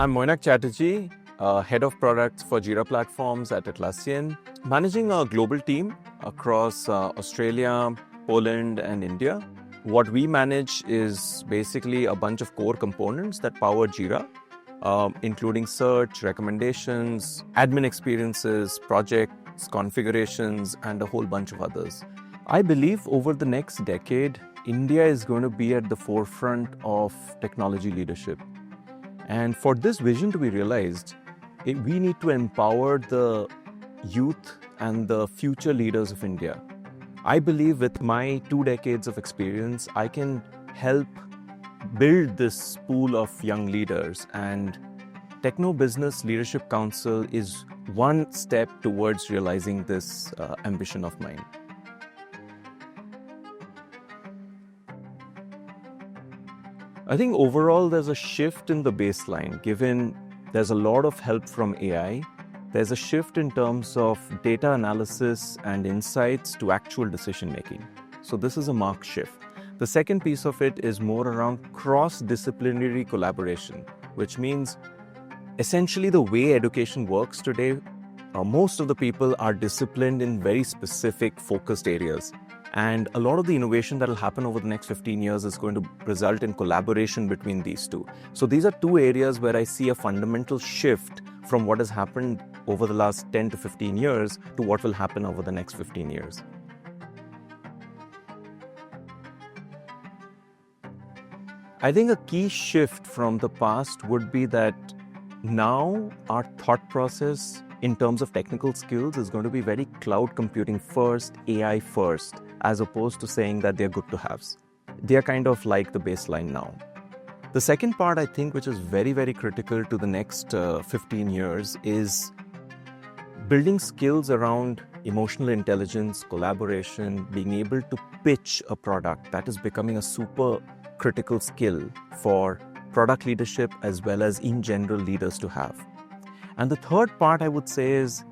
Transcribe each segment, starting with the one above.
I'm Moinak Chatterjee, Head of Products for Jira Platforms at Atlassian, managing a global team across Australia, Poland, and India. What we manage is basically a bunch of core components that power Jira, including search, recommendations, admin experiences, projects, configurations, and a whole bunch of others. I believe over the next decade, India is going to be at the forefront of technology leadership. And for this vision to be realized, we need to empower the youth and the future leaders of India. I believe with my 2 decades of experience, I can help build this pool of young leaders, and Techno-Business Leadership Council is one step towards realizing this ambition of mine. I think overall there's a shift in the baseline, given there's a lot of help from AI. There's a shift in terms of data analysis and insights to actual decision making. So this is a marked shift. The second piece of it is more around cross-disciplinary collaboration, which means essentially the way education works today, most of the people are disciplined in very specific focused areas. And a lot of the innovation that will happen over the next 15 years is going to result in collaboration between these two. So these are two areas where I see a fundamental shift from what has happened over the last 10 to 15 years to what will happen over the next 15 years. I think a key shift from the past would be that now our thought process in terms of technical skills is going to be very cloud computing first, AI first, as opposed to saying that they're good to haves. They're kind of like the baseline now. The second part, I think, which is very, very critical to the next 15 years is building skills around emotional intelligence, collaboration, being able to pitch a product. That is becoming a super critical skill for product leadership as well as in general leaders to have. And the third part I would say is,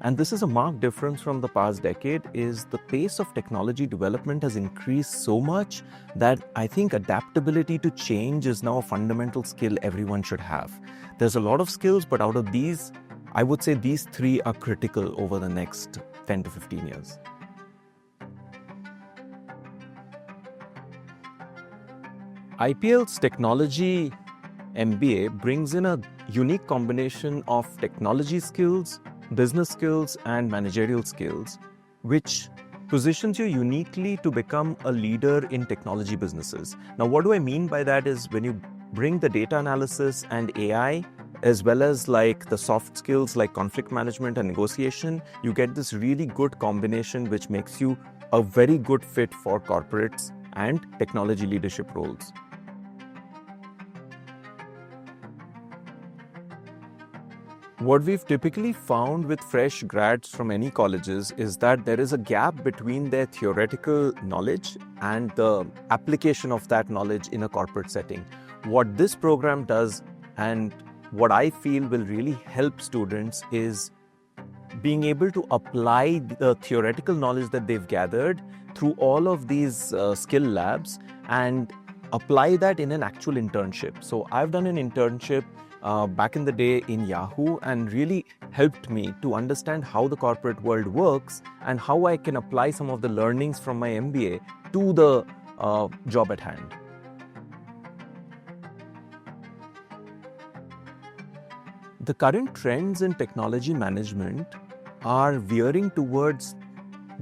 and this is a marked difference from the past decade, is the pace of technology development has increased so much that I think adaptability to change is now a fundamental skill everyone should have. There's a lot of skills, but out of these, I would say these three are critical over the next 10 to 15 years. IPL's technology MBA brings in a unique combination of technology skills, business skills, and managerial skills, which positions you uniquely to become a leader in technology businesses. Now, what do I mean by that is when you bring the data analysis and AI, as well as like the soft skills like conflict management and negotiation, you get this really good combination which makes you a very good fit for corporates and technology leadership roles. What we've typically found with fresh grads from any colleges is that there is a gap between their theoretical knowledge and the application of that knowledge in a corporate setting. What this program does, and what I feel will really help students, is being able to apply the theoretical knowledge that they've gathered through all of these skill labs and apply that in an actual internship. So I've done an internship back in the day in Yahoo, and really helped me to understand how the corporate world works and how I can apply some of the learnings from my MBA to the job at hand. The current trends in technology management are veering towards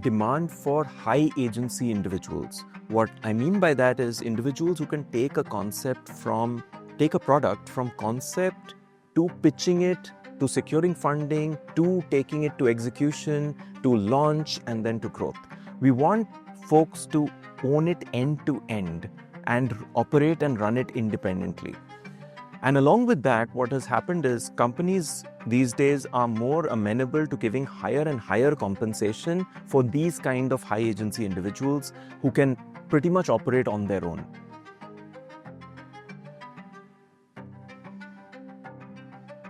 demand for high agency individuals. What I mean by that is individuals who can take a product from concept to pitching it, to securing funding, to taking it to execution, to launch, and then to growth. We want folks to own it end to end and operate and run it independently. And along with that, what has happened is companies these days are more amenable to giving higher and higher compensation for these kind of high agency individuals who can pretty much operate on their own.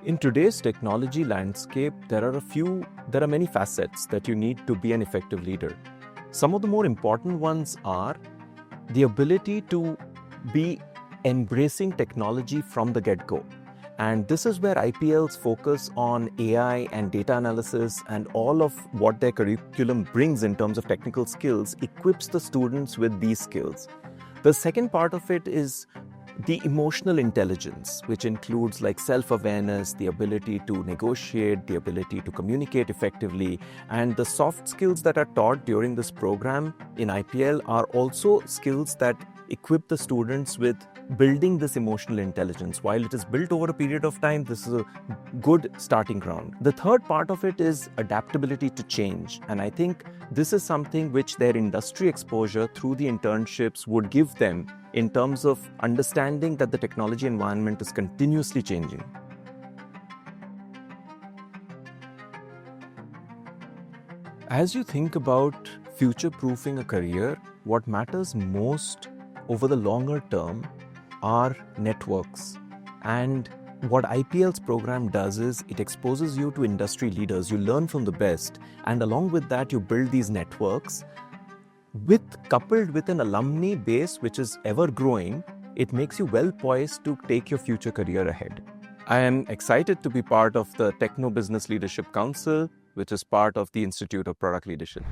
In today's technology landscape, there are many facets that you need to be an effective leader. Some of the more important ones are the ability to be embracing technology from the get-go. And this is where IPL's focus on AI and data analysis and all of what their curriculum brings in terms of technical skills equips the students with these skills. The second part of it is the emotional intelligence, which includes like self-awareness, the ability to negotiate, the ability to communicate effectively, and the soft skills that are taught during this program in IPL are also skills that equip the students with building this emotional intelligence. While it is built over a period of time, this is a good starting ground. The third part of it is adaptability to change. And I think this is something which their industry exposure through the internships would give them in terms of understanding that the technology environment is continuously changing. As you think about future-proofing a career, what matters most over the longer term are networks. And what IPL's program does is it exposes you to industry leaders. You learn from the best, and along with that, you build these networks. Coupled with an alumni base which is ever growing, it makes you well poised to take your future career ahead. I am excited to be part of the Techno-Business Leadership Council, which is part of the Institute of Product Leadership.